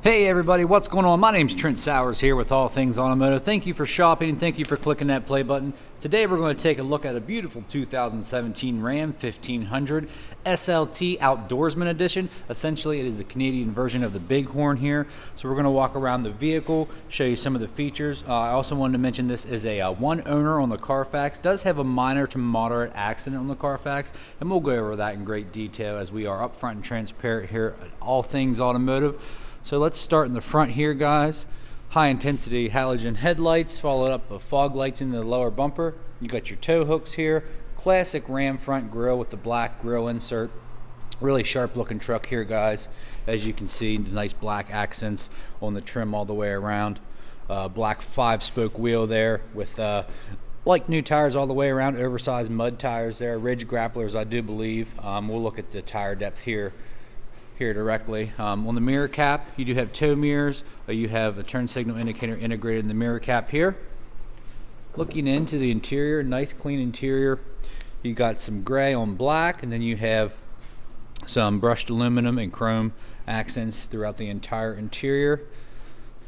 Hey everybody, what's going on? My name's Trent Sowers here with All Things Automotive. Thank you for shopping and thank you for clicking that play button. Today we're going to take a look at a beautiful 2017 Ram 1500 SLT Outdoorsman Edition. Essentially it is the Canadian version of the Bighorn here. So we're going to walk around the vehicle, show you some of the features. I also wanted to mention this is a one owner on the Carfax. Does have a minor to moderate accident on the Carfax, and we'll go over that in great detail as we are upfront and transparent here at All Things Automotive. So let's start in the front here, guys. High intensity halogen headlights, followed up with fog lights in the lower bumper. You got your tow hooks here. Classic Ram front grille with the black grille insert. Really sharp looking truck here, guys. As you can see, the nice black accents on the trim all the way around. Black 5-spoke wheel there with like new tires all the way around. Oversized mud tires there. Ridge grapplers, I do believe. We'll look at the tire depth here directly. On the mirror cap, you do have tow mirrors. You have a turn signal indicator integrated in the mirror cap here. Looking into the interior, nice clean interior. You got some gray on black, and then you have some brushed aluminum and chrome accents throughout the entire interior.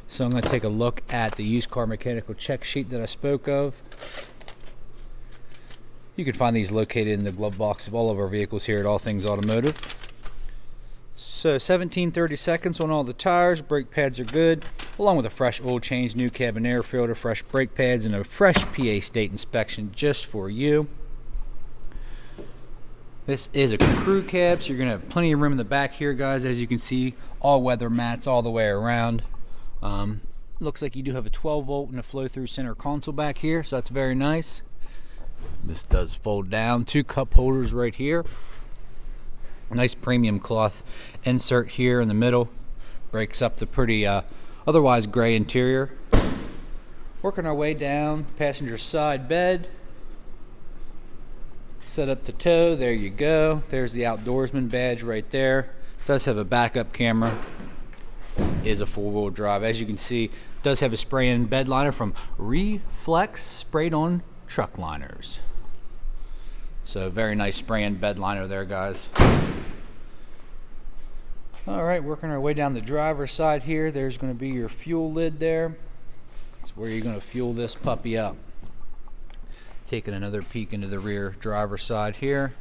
So I'm going to take a look at the used car mechanical check sheet that I spoke of. You can find these located in the glove box of all of our vehicles here at All Things Automotive. So 17-30 seconds on all the tires. Brake pads are good, along with a fresh oil change, new cabin air filter, fresh brake pads, and a fresh PA state inspection just for you. This is a crew cab, so you're going to have plenty of room in the back here, guys. As you can see, all weather mats all the way around. Looks like you do have a 12-volt and a flow-through center console back here, so that's very nice. This does fold down. 2 cup holders right here. Nice premium cloth insert here in the middle. Breaks up the pretty otherwise gray interior. Working our way down passenger side bed. Set up the tow. There you go. There's the Outdoorsman badge right there. Does have a backup camera. Is a 4-wheel drive. As you can see, does have a spray-in bed liner from Reflex sprayed on truck liners. So very nice spray-in bed liner there, guys. Alright, working our way down the driver's side here. There's going to be your fuel lid there. That's where you're going to fuel this puppy up. Taking another peek into the rear driver's side here.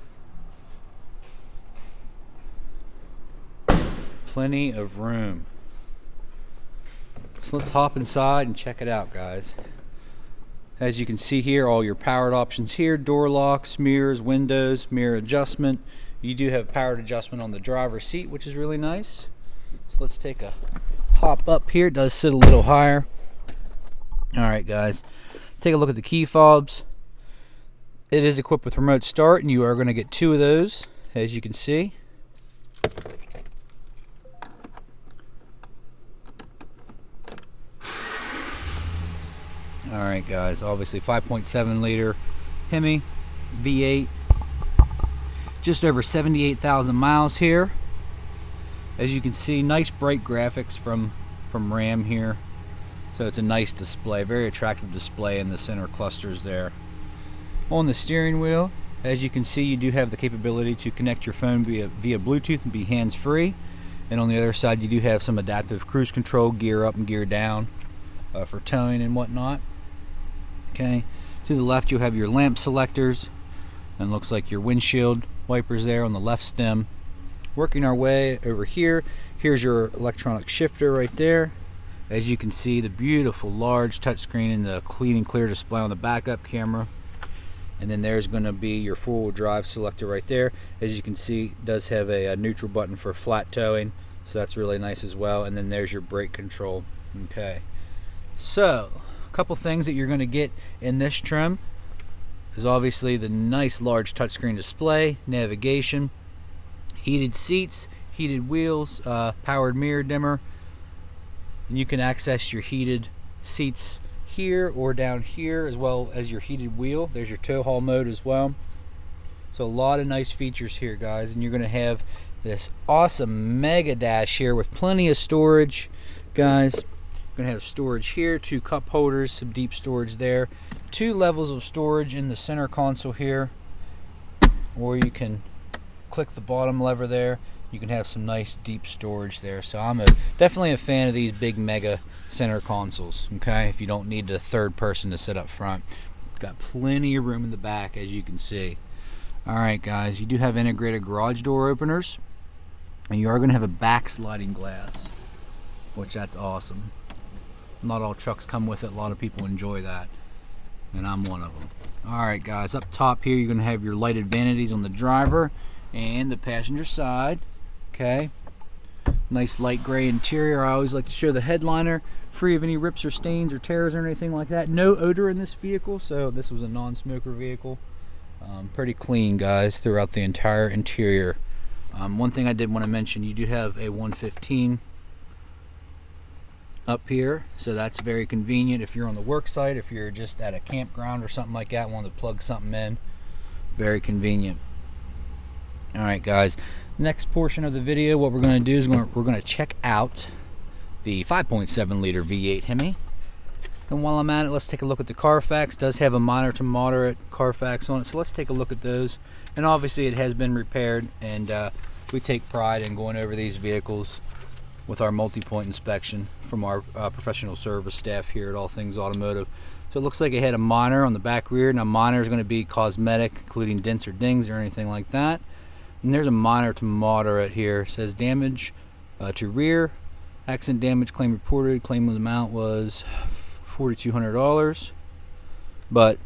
Plenty of room. So let's hop inside and check it out, guys. As you can see here, all your powered options here. Door locks, mirrors, windows, mirror adjustment. You do have powered adjustment on the driver's seat, which is really nice. So let's take a hop up here. It does sit a little higher. Alright, guys. Take a look at the key fobs. It is equipped with remote start, and you are going to get 2 of those, as you can see. Alright, guys. Obviously 5.7 liter Hemi V8. Just over 78,000 miles here. As you can see, nice bright graphics from Ram here. So it's a nice display, very attractive display in the center clusters there. On the steering wheel, as you can see, you do have the capability to connect your phone via Bluetooth and be hands-free. And on the other side, you do have some adaptive cruise control, gear up and gear down for towing and whatnot. Okay, to the left you have your lamp selectors, and looks like your windshield wipers there on the left stem. Working our way over here, here's your electronic shifter right there. As you can see, the beautiful large touchscreen and the clean and clear display on the backup camera. And then there's going to be your 4-wheel drive selector right there. As you can see, it does have a neutral button for flat towing, so that's really nice as well. And then there's your brake control. Okay, so a couple things that you're going to get in this trim is obviously the nice large touchscreen display, navigation, heated seats, heated wheels, powered mirror dimmer, and you can access your heated seats here or down here, as well as your heated wheel. There's your tow haul mode as well. So a lot of nice features here, guys, and you're going to have this awesome mega dash here with plenty of storage, guys. You're going to have storage here, 2 cup holders, some deep storage there, 2 levels of storage in the center console here, or you can click the bottom lever there You can have some nice deep storage there. So I'm definitely a fan of these big mega center consoles. Okay, if you don't need a third person to sit up front, got plenty of room in the back, as you can see. All right, guys, you do have integrated garage door openers, and you are going to have a back sliding glass, which that's awesome. Not all trucks come with it. A lot of people enjoy that, and I'm one of them. All right, guys, up top here, you're going to have your lighted vanities on the driver and the passenger side. Okay, nice light gray interior. I always like to show the headliner, free of any rips or stains or tears or anything like that. No odor in this vehicle, so this was a non-smoker vehicle. Pretty clean, guys, throughout the entire interior. One thing I did want to mention, you do have a 115 up here, so that's very convenient if you're on the work site, if you're just at a campground or something like that, want to plug something in. Very convenient. All right, guys, next portion of the video, what we're going to do is we're going to check out the 5.7 liter V8 Hemi. And while I'm at it, let's take a look at the Carfax. It does have a minor to moderate Carfax on it, so let's take a look at those. And obviously it has been repaired, and we take pride in going over these vehicles with our multi-point inspection from our professional service staff here at All Things Automotive. So it looks like it had a minor on the back rear. Now minor is going to be cosmetic, including dents or dings or anything like that. And there's a minor to moderate here. It says damage to rear, accident damage claim reported. Claim amount was $4,200, but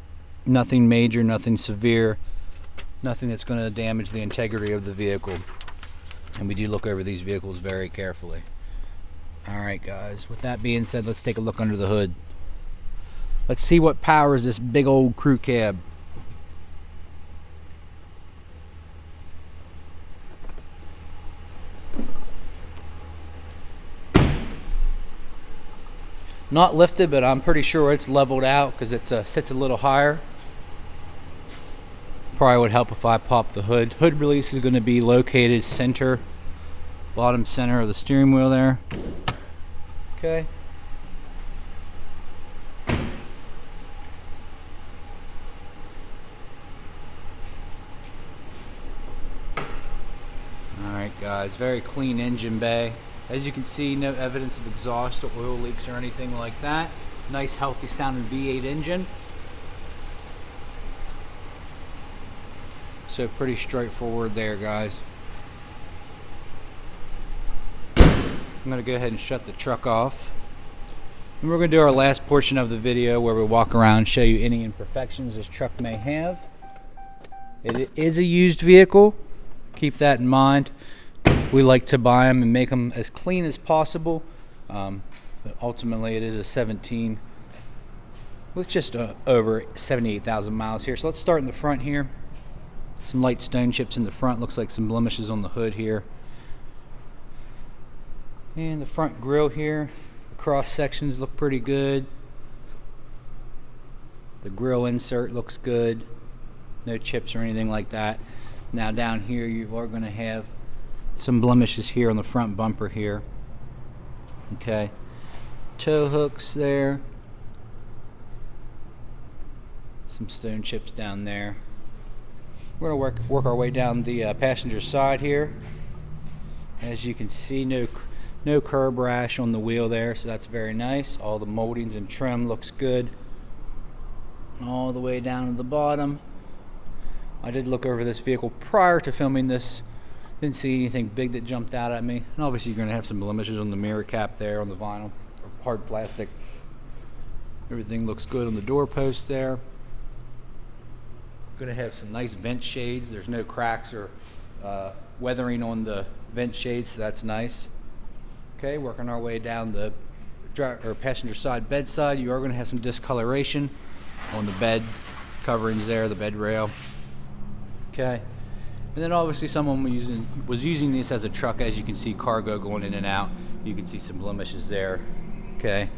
nothing major, nothing severe, nothing that's going to damage the integrity of the vehicle. And we do look over these vehicles very carefully. All right, guys, with that being said, let's take a look under the hood. Let's see what powers this big old crew cab. Not lifted, but I'm pretty sure it's leveled out because it sits a little higher. Probably would help if I pop the hood. Hood release is going to be located center, bottom center of the steering wheel there. Okay. Alright, guys, very clean engine bay. As you can see, no evidence of exhaust or oil leaks or anything like that. Nice, healthy sounding V8 engine. So pretty straightforward there, guys. I'm going to go ahead and shut the truck off. And we're going to do our last portion of the video where we walk around and show you any imperfections this truck may have. It is a used vehicle. Keep that in mind. We like to buy them and make them as clean as possible. But ultimately, it is a 17 with just over 78,000 miles here. So let's start in the front here. Some light stone chips in the front. Looks like some blemishes on the hood here. And the front grille here. The cross sections look pretty good. The grille insert looks good. No chips or anything like that. Now down here you are going to have some blemishes here on the front bumper here. Okay. Tow hooks there. Some stone chips down there. We're going to work our way down the passenger side here. As you can see, no curb rash on the wheel there, so that's very nice. All the moldings and trim looks good. All the way down to the bottom. I did look over this vehicle prior to filming this. Didn't see anything big that jumped out at me. And obviously you're going to have some blemishes on the mirror cap there on the vinyl or hard plastic. Everything looks good on the door post there. Going to have some nice vent shades. There's no cracks or weathering on the vent shades, so that's nice. Okay, working our way down the passenger side bedside. You are going to have some discoloration on the bed coverings there, the bed rail. Okay. And then obviously someone was using this as a truck. As you can see, cargo going in and out. You can see some blemishes there. Okay.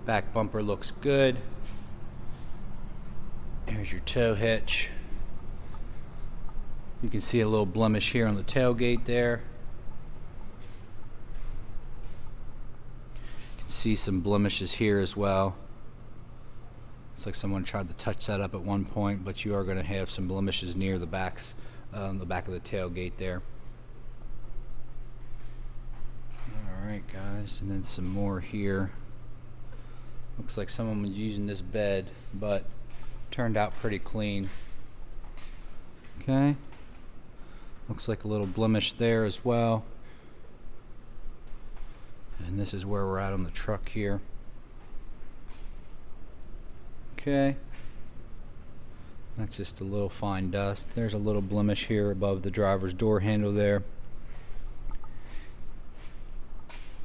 Back bumper looks good. There's your tow hitch. You can see a little blemish here on the tailgate there. You can see some blemishes here as well. Looks like someone tried to touch that up at one point, but you are going to have some blemishes near the backs on the back of the tailgate there. Alright guys, and then some more here. Looks like someone was using this bed, but turned out pretty clean. Okay. Looks like a little blemish there as well. And this is where we're at on the truck here. Okay. That's just a little fine dust. There's a little blemish here above the driver's door handle there.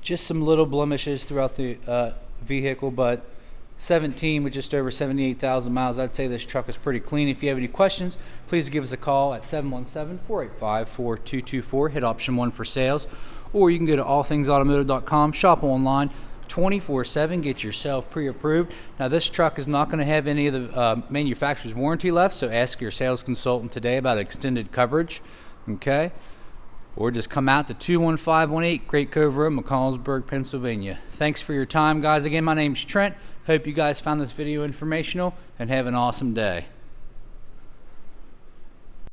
Just some little blemishes throughout the vehicle, but 17 with just over 78,000 miles. I'd say this truck is pretty clean. If you have any questions, please give us a call at 717-485-4224. Hit option 1 for sales, or you can go to allthingsautomotive.com, shop online 24/7, get yourself pre-approved. Now this truck is not going to have any of the manufacturer's warranty left, so ask your sales consultant today about extended coverage. Okay, or just come out to 21518 Great Cove Road, McCallsburg, Pennsylvania. Thanks for your time, guys. Again, my name's Trent. Hope you guys found this video informational, and have an awesome day.